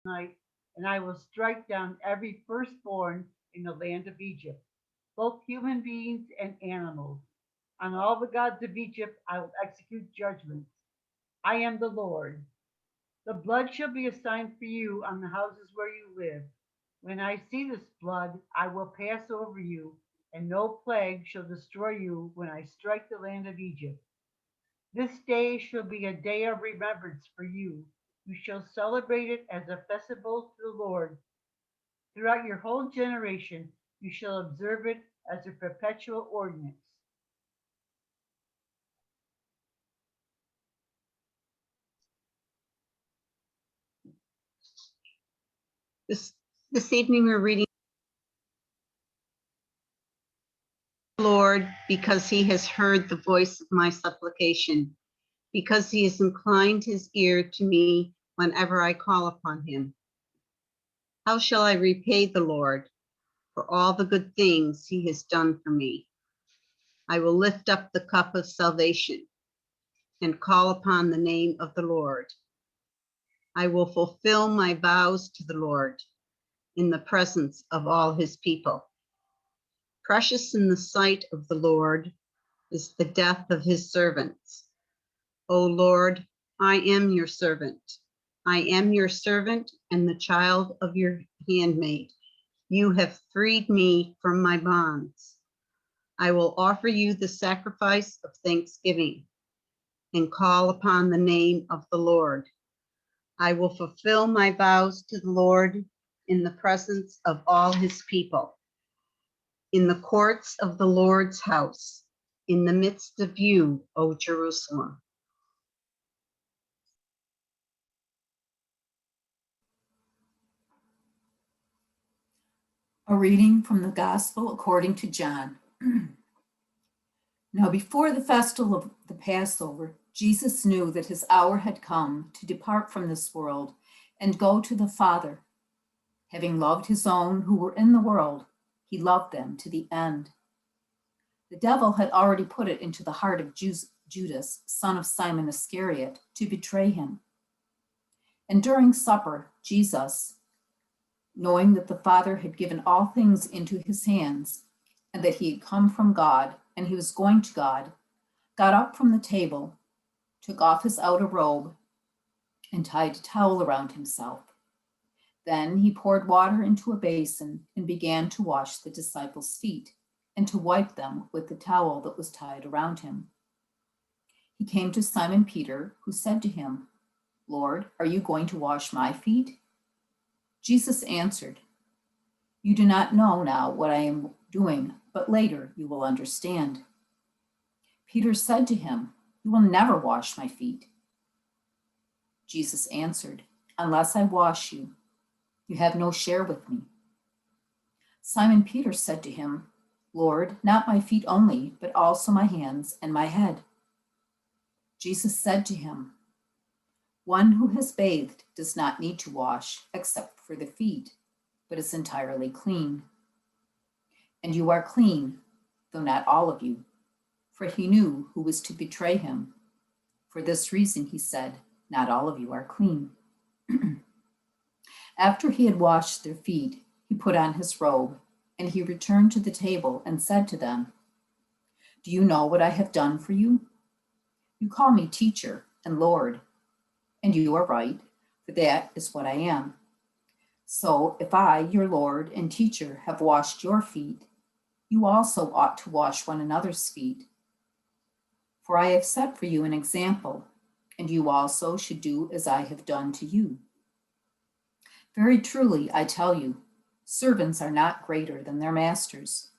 night, and I will strike down every firstborn in the land of Egypt, both human beings and animals. On all the gods of Egypt I will execute judgments. I am the Lord. The blood shall be a sign for you on the houses where you live. When I see this blood, I will pass over you, and no plague shall destroy you when I strike the land of Egypt. This day shall be a day of remembrance for you. You shall celebrate it as a festival to the Lord. Throughout your whole generation, you shall observe it as a perpetual ordinance. This, this evening we're reading the Lord because he has heard the voice of my supplication, because he has inclined his ear to me whenever I call upon him. How shall I repay the Lord for all the good things he has done for me? I will lift up the cup of salvation and call upon the name of the Lord. I will fulfill my vows to the Lord in the presence of all his people. Precious in the sight of the Lord is the death of his servants. O Lord, I am your servant. I am your servant and the child of your handmaid. You have freed me from my bonds. I will offer you the sacrifice of thanksgiving and call upon the name of the Lord. I will fulfill my vows to the Lord in the presence of all his people, in the courts of the Lord's house, in the midst of you, O Jerusalem. A reading from the Gospel according to John. Now, before the festival of the Passover, Jesus knew that his hour had come to depart from this world and go to the Father. Having loved his own who were in the world, he loved them to the end. The devil had already put it into the heart of Judas, son of Simon Iscariot, to betray him. And during supper, Jesus, knowing that the Father had given all things into his hands, and that he had come from God and he was going to God, got up from the table, took off his outer robe, and tied a towel around himself. Then he poured water into a basin and began to wash the disciples' feet and to wipe them with the towel that was tied around him. He came to Simon Peter, who said to him, "Lord, are you going to wash my feet?" Jesus answered, "You do not know now what I am doing, but later you will understand." Peter said to him, "You will never wash my feet." Jesus answered, "Unless I wash you, you have no share with me." Simon Peter said to him, "Lord, not my feet only, but also my hands and my head." Jesus said to him, "One who has bathed does not need to wash except for the feet, but is entirely clean. And you are clean, though not all of you." For he knew who was to betray him. For this reason he said, "Not all of you are clean." After he had washed their feet, he put on his robe, and he returned to the table and said to them, "Do you know what I have done for you? You call me teacher and Lord, and you are right, for that is what I am. So if I, your Lord and teacher, have washed your feet, you also ought to wash one another's feet. For I have set for you an example, and you also should do as I have done to you. Very truly, I tell you, servants are not greater than their masters,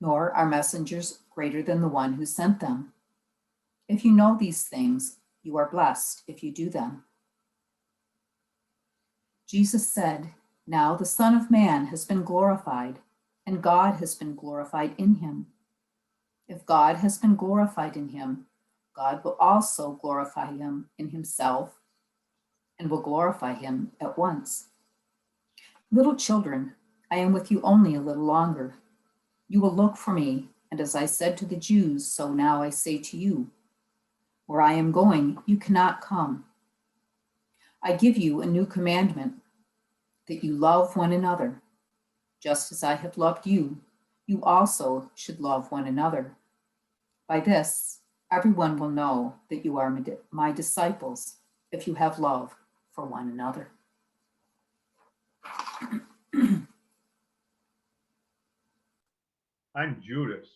nor are messengers greater than the one who sent them. If you know these things, you are blessed if you do them." Jesus said, "Now the Son of Man has been glorified, and God has been glorified in him. If God has been glorified in him, God will also glorify him in himself and will glorify him at once. Little children, I am with you only a little longer. You will look for me, and as I said to the Jews, so now I say to you, where I am going, you cannot come. I give you a new commandment, that you love one another. Just as I have loved you, you also should love one another. By this, everyone will know that you are my disciples if you have love for one another. I'm Judas.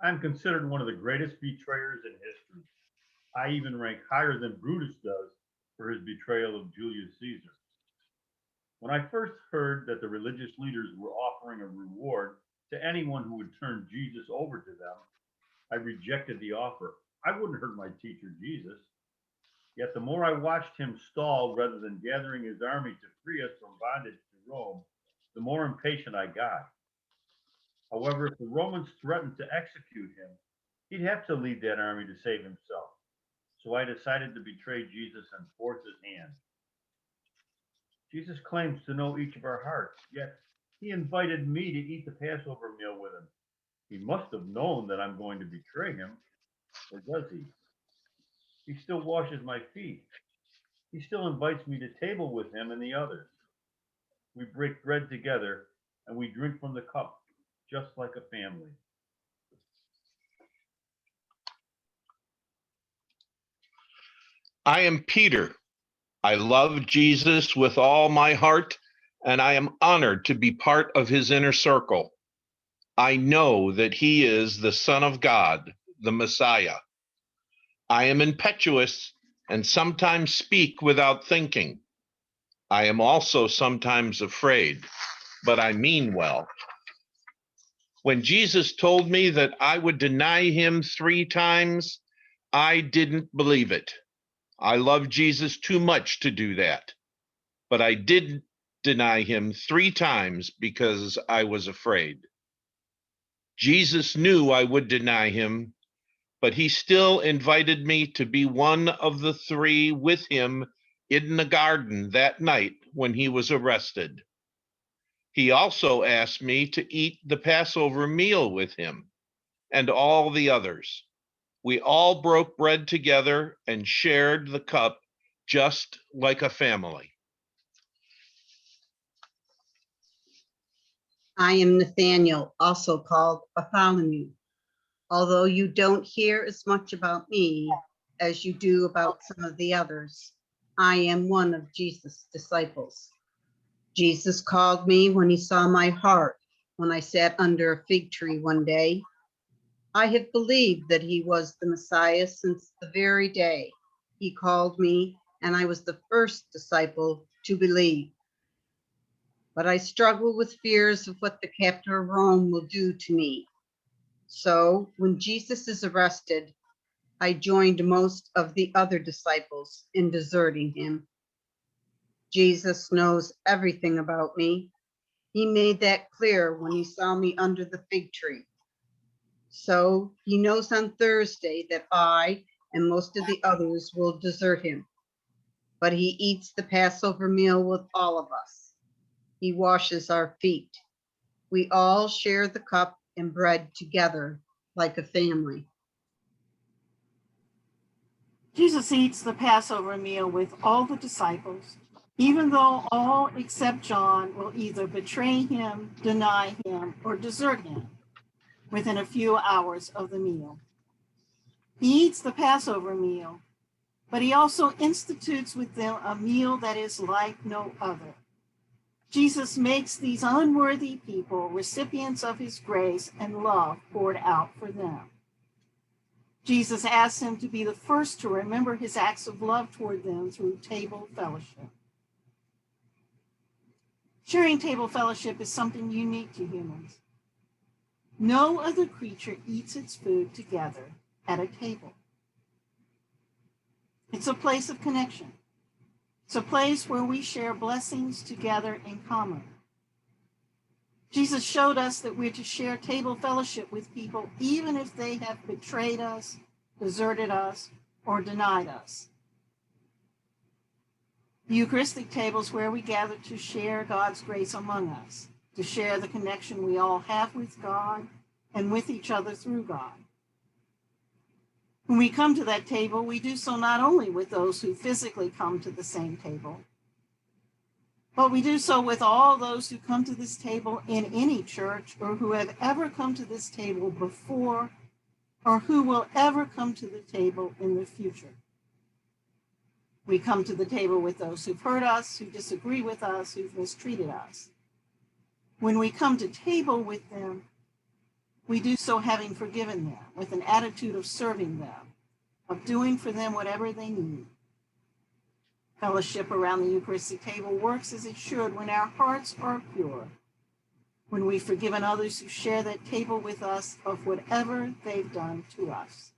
I'm considered one of the greatest betrayers in history. I even rank higher than Brutus does for his betrayal of Julius Caesar. When I first heard that the religious leaders were offering a reward to anyone who would turn Jesus over to them, I rejected the offer. I wouldn't hurt my teacher, Jesus. Yet the more I watched him stall rather than gathering his army to free us from bondage to Rome, the more impatient I got. However, if the Romans threatened to execute him, he'd have to lead that army to save himself. So I decided to betray Jesus and force his hand. Jesus claims to know each of our hearts, yet he invited me to eat the Passover meal with him. He must have known that I'm going to betray him, or does he? He still washes my feet. He still invites me to table with him and the others. We break bread together and we drink from the cup, just like a family. I am Peter. I love Jesus with all my heart, and I am honored to be part of his inner circle. I know that he is the Son of God, the Messiah. I am impetuous and sometimes speak without thinking. I am also sometimes afraid, but I mean well. When Jesus told me that I would deny him 3 times, I didn't believe it. I love Jesus too much to do that, but I did deny him 3 times because I was afraid. Jesus knew I would deny him, but he still invited me to be one of the 3 with him in the garden that night when he was arrested. He also asked me to eat the Passover meal with him and all the others. We all broke bread together and shared the cup just like a family. I am Nathaniel, also called Bartholomew. Although you don't hear as much about me as you do about some of the others, I am one of Jesus' disciples. Jesus called me when he saw my heart when I sat under a fig tree one day. I have believed that he was the Messiah since the very day he called me, and I was the first disciple to believe. But I struggle with fears of what the captor of Rome will do to me. So when Jesus is arrested, I joined most of the other disciples in deserting him. Jesus knows everything about me. He made that clear when he saw me under the fig tree. So he knows on Thursday that I and most of the others will desert him. But he eats the Passover meal with all of us. He washes our feet. We all share the cup and bread together like a family. Jesus eats the Passover meal with all the disciples, even though all except John will either betray him, deny him, or desert him within a few hours of the meal. He eats the Passover meal, but he also institutes with them a meal that is like no other. Jesus makes these unworthy people recipients of his grace and love poured out for them. Jesus asks them to be the first to remember his acts of love toward them through table fellowship. Sharing table fellowship is something unique to humans. No other creature eats its food together at a table. It's a place of connection. It's a place where we share blessings together in common. Jesus showed us that we're to share table fellowship with people even if they have betrayed us, deserted us, or denied us. The Eucharistic table is where we gather to share God's grace among us, to share the connection we all have with God and with each other through God. When we come to that table, we do so not only with those who physically come to the same table, But we do so with all those who come to this table in any church or who have ever come to this table before or who will ever come to the table in the future. We come to the table with those who've hurt us, who disagree with us, who've mistreated us. When we come to table with them, we do so having forgiven them, with an attitude of serving them, of doing for them whatever they need. Fellowship around the Eucharistic table works as it should when our hearts are pure, when we've forgiven others who share that table with us of whatever they've done to us.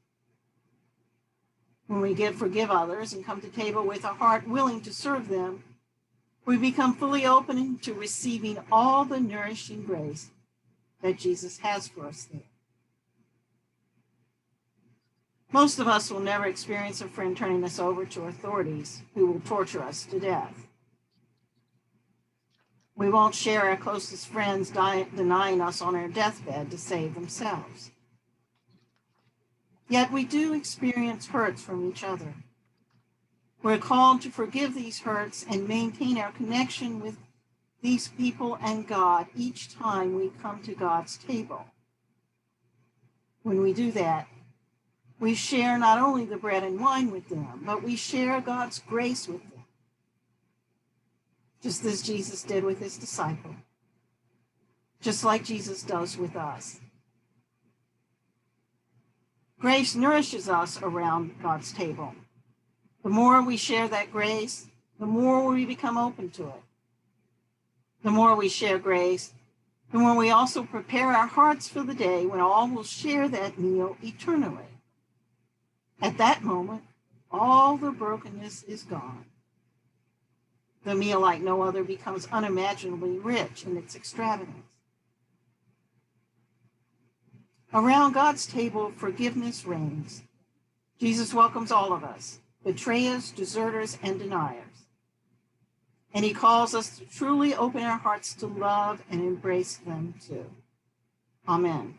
When we forgive others and come to table with a heart willing to serve them, we become fully open to receiving all the nourishing grace that Jesus has for us there. Most of us will never experience a friend turning us over to authorities who will torture us to death. We won't share our closest friends denying us on our deathbed to save themselves. Yet we do experience hurts from each other. We're called to forgive these hurts and maintain our connection with these people and God each time we come to God's table. When we do that, we share not only the bread and wine with them, but we share God's grace with them, just as Jesus did with his disciple, just like Jesus does with us. Grace nourishes us around God's table. The more we share that grace, the more we become open to it. The more we share grace, the more we also prepare our hearts for the day when all will share that meal eternally. At that moment, all the brokenness is gone. The meal, like no other, becomes unimaginably rich in its extravagance. Around God's table, forgiveness reigns. Jesus welcomes all of us, betrayers, deserters, and deniers. And he calls us to truly open our hearts to love and embrace them too. Amen.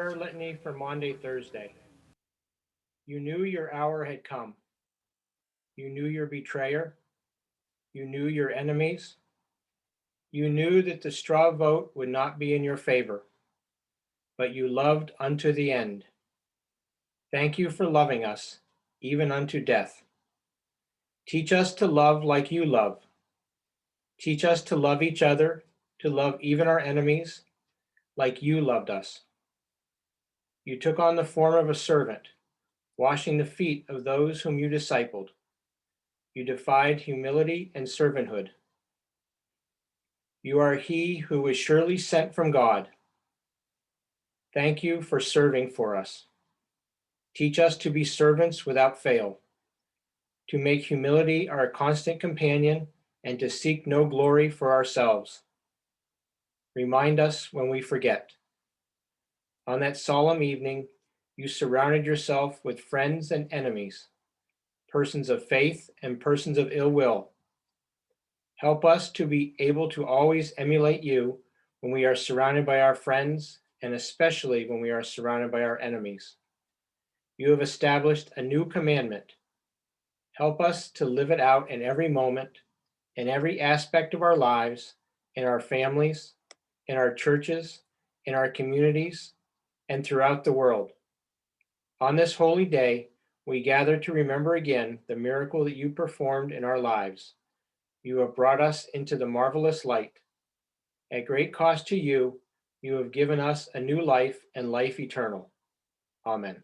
prayer litany for Maundy Thursday. You knew your hour had come. You knew your betrayer. You knew your enemies. You knew that the straw vote would not be in your favor, but you loved unto the end. Thank you for loving us, even unto death. Teach us to love like you love. Teach us to love each other, to love even our enemies, like you loved us. You took on the form of a servant, washing the feet of those whom you discipled. You defied humility and servanthood. You are he who was surely sent from God. Thank you for serving for us. Teach us to be servants without fail, to make humility our constant companion, and to seek no glory for ourselves. Remind us when we forget. On that solemn evening, you surrounded yourself with friends and enemies, persons of faith and persons of ill will. Help us to be able to always emulate you when we are surrounded by our friends, and especially when we are surrounded by our enemies. You have established a new commandment. Help us to live it out in every moment, in every aspect of our lives, in our families, in our churches, in our communities, and throughout the world. On this holy day, we gather to remember again the miracle that you performed in our lives. You have brought us into the marvelous light. At great cost to you, you have given us a new life and life eternal. Amen.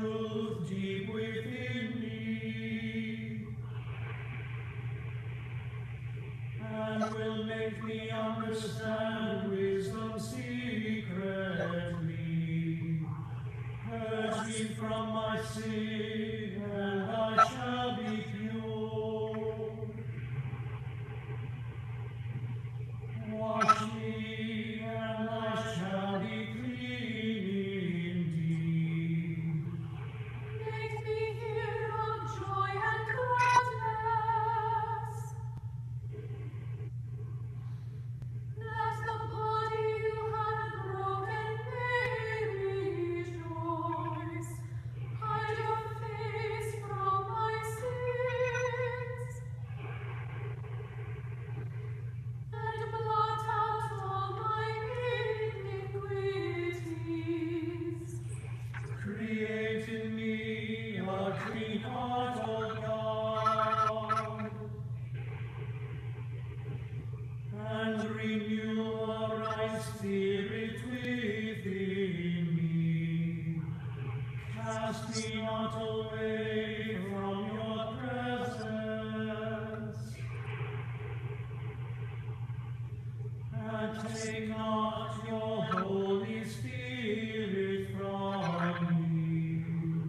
truth deep within me, and will make me understand wisdom secretly. Purge me from my sin, and I shall be pure. Wash me, and I shall be clean indeed. Make me hear of joy and gladness. Let the body you have broken may rejoice. Hide your face from my sins, and blot out all my iniquities. Create in me a clean heart, O God, and renew a right spirit within me. Cast me not away from your presence, and take not your Holy Spirit from me.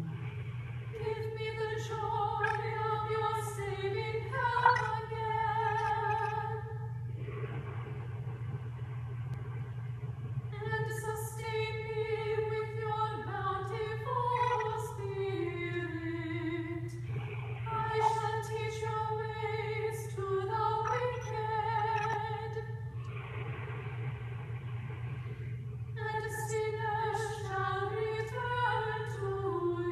Give me the joy of your saving help again, and sustain me with your bountiful Spirit. I shall teach your ways to the wicked, and sinners shall return to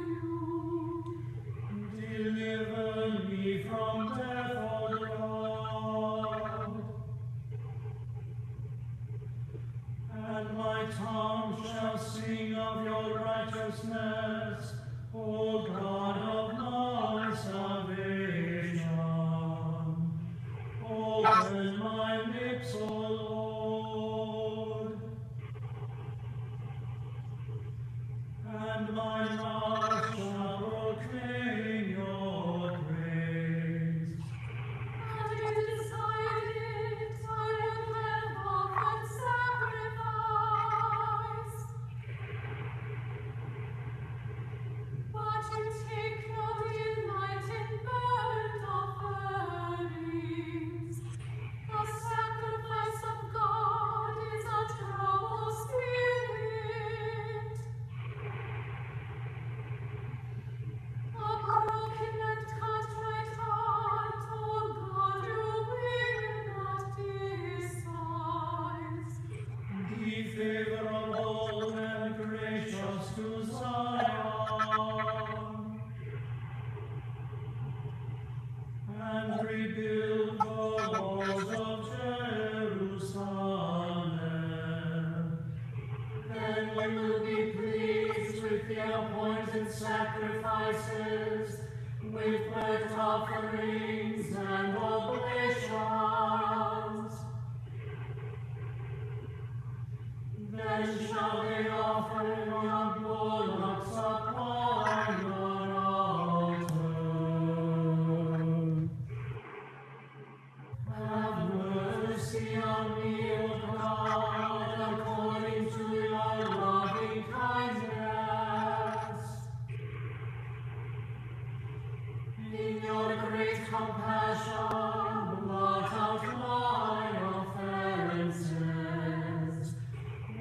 you. Deliver me from death, O God, and my tongue shall sing of your righteousness, O God of my salvation. Open my lips, O Lord, and my mouth shall proclaim your praise. Having decided, I would have offered sacrifice, but you take no delight in burnt offerings. The sacrifice of God is a troubled spirit. A broken and contrite heart, O God, you will not despise. Be favorable and gracious to Zion, and rebuild the walls of Jerusalem. Then you will be pleased with the appointed sacrifices, with burnt offerings and oblations. Then shall they offer young bullocks upon your altar. Have mercy on me, O God, according to your loving kindness. In your great compassion, blot out my offenses.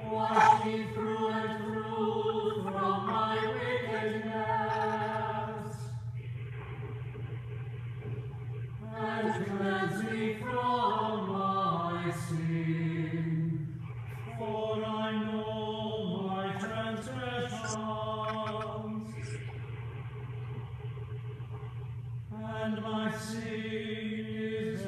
Wash me through and through from my wickedness, and cleanse me from my sin. For I know my transgressions, and my sin is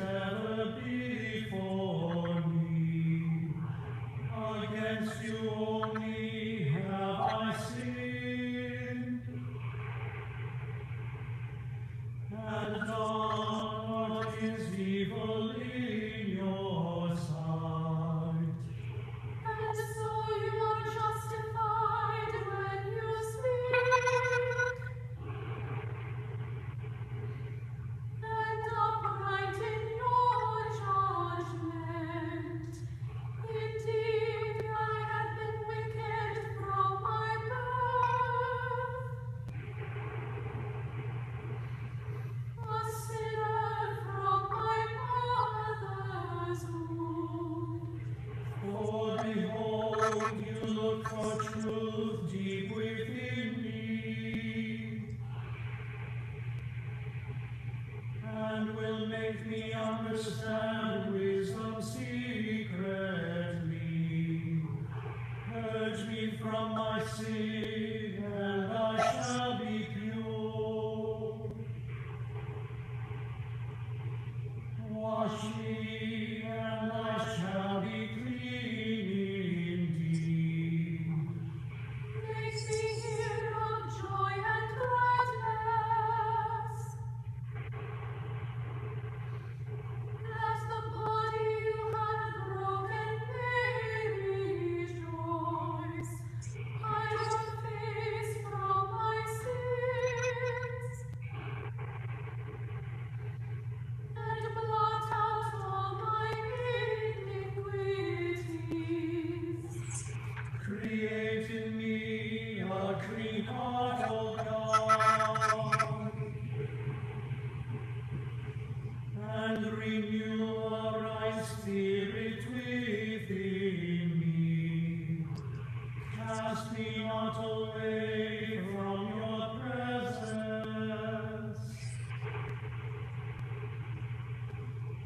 understand wisdom secretly. Purge me from my sin, and I shall be pure. Wash me, and I shall be clean indeed. Make me hear of joy and gladness. Let the body you have broken may rejoice. Hide your face from my sins, and blot out all my iniquities. Create in me a clean heart, O God, and renew a right spirit within me. Cast me not away from your presence,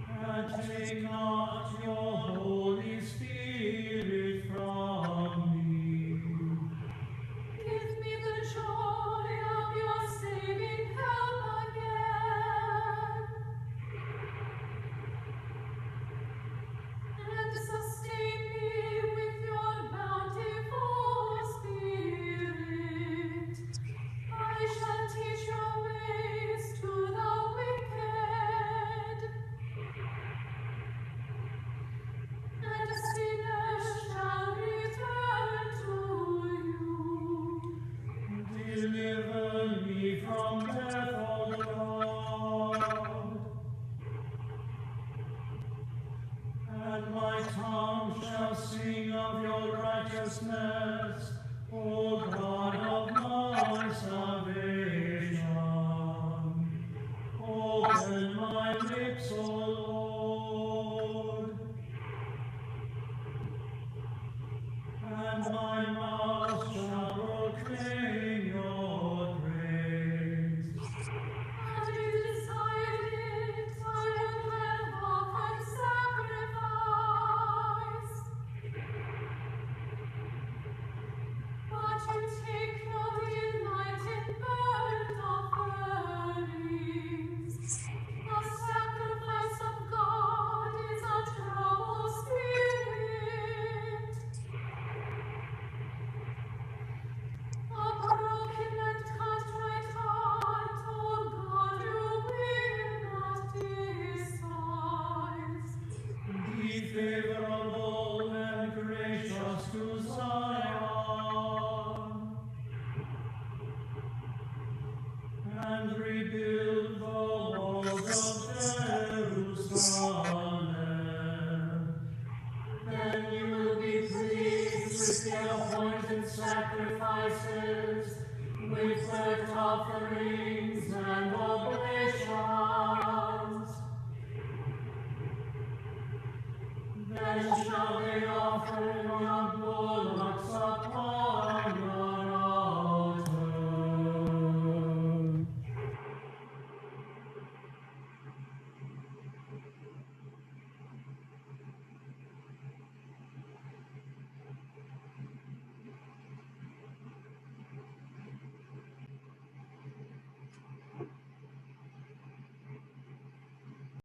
and take not your Holy Spirit from me. Give me the joy of your saving help again, and sustain me with your bountiful Spirit. I shall teach your ways to the wicked, and sinners shall return to you. Deliver me from death, O God, and my tongue shall sing of your righteousness, O God of my salvation. Open my lips, O Lord, and my mouth shall proclaim your praise. Had you desired it, I would have offered sacrifice. But you take no delight in burnt offerings. The sacrifice of God is a troubled spirit. A broken and contrite heart, O God, you will not despise. Be favorable and gracious to Zion, and rebuild the walls of Jerusalem. Then you will be pleased with the appointed sacrifices, with burnt offerings and oblations. Then shall they offer your